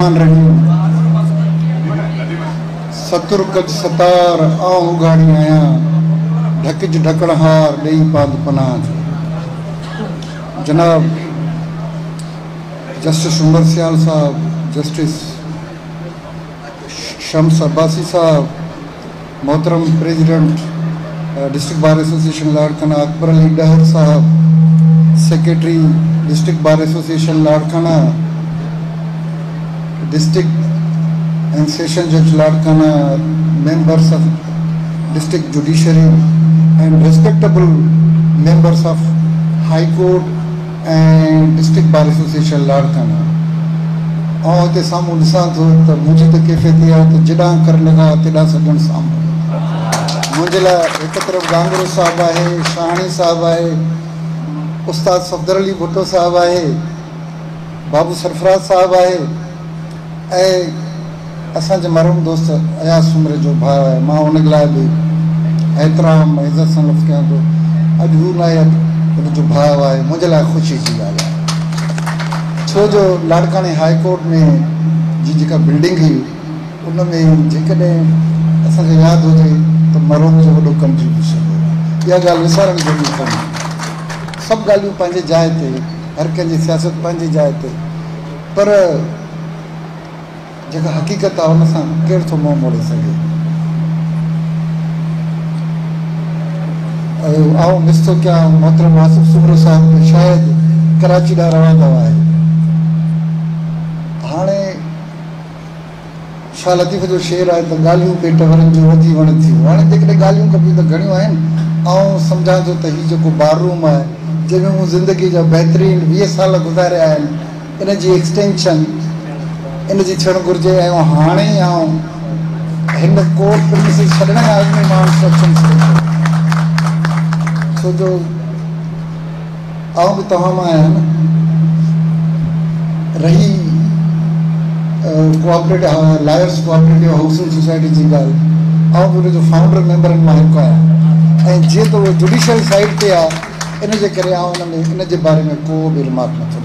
रही सतुर कज सतार आऊं उगाड़ी आया ढकिज ढकड़हार ॾेई पाद पनाह जनाब जस्टिस उमर सियाल साहब, जस्टिस शम्स अब्बासी साहब, मोहतरम president district bar association Larkana Akbar Ali Dahar sahab, secretary district bar association Larkana, district and session judge Ladkana, members of district judiciary and respectable members of high court and district bar association Ladkana. और ते सामू निसां तो मुझे तो कैफियत है तो जिड़ा कर लगा तेरा सजन सामू मुझे ला एक तरफ गांगरो साहब है, शाहनी साहब है, उस्ताद सफदर अली भुट्टो साहब है, बाबू सरफराज साहब है, असांजे मरहूम दोस्त अयास उमर जो भाउ आहे। मां उन लाइ बि एतिराम इज़त सां लफ़्ज़ कयां थो। अॼु हू न आहे, उनजो भाउ आहे, मुंहिंजे लाइ ख़ुशी जी ॻाल्हि आहे। छो जो लाड़काने हाई कोर्ट में जी जेका बिल्डिंग हुई उन में जेकॾहिं असांखे यादि हुजे त मरहूम जो वॾो कंट्रीब्यूशन हुयो। इहा ॻाल्हि विसारण जहिड़ी कोन्हे। सभु ॻाल्हियूं पंहिंजे जाइ ते, हर कंहिंजी सियासत पंहिंजी जाइ ते, पर जेका हक़ीक़त आहे हुन सां केरु थो मुंहुं मोड़े सघे। आऊं मिस थो कयां मोहतरम आसिफ सुमरो साहब खे, शायदि कराची ॾांहुं रवंदो आहे। हाणे शाह लतीफ़ जो शेर आहे त ॻाल्हियूं पेट वरनि जो वधी वण थियूं। हाणे जेकॾहिं ॻाल्हियूं कबियूं त घणियूं आहिनि। ऐं सम्झां थो त हीउ जेको बार-रूम आहे जंहिंमें मूं ज़िंदगी जा बहितरीनु 20 साल गुज़ारिया आहिनि, इन जी एक्सटेंशन इन जी थियणु घुरिजे। ऐं हाणे हिन कोर्ट प्रिमिसिस छॾण खां अॻु में मां इंस्ट्रक्शन्स ॾिनो, छो जो आऊं बि तव्हां मां आहियां न। रही cooperative lawyers cooperative housing society जी ॻाल्हि, आऊं बि उनजो फाउंडर मेंबरनि मां हिकु आहियां। ऐं जीअं त उहो जुडिशल साइड ते आहे, इन जे करे आऊं इन जे बारे में को बि रिमार्क नथो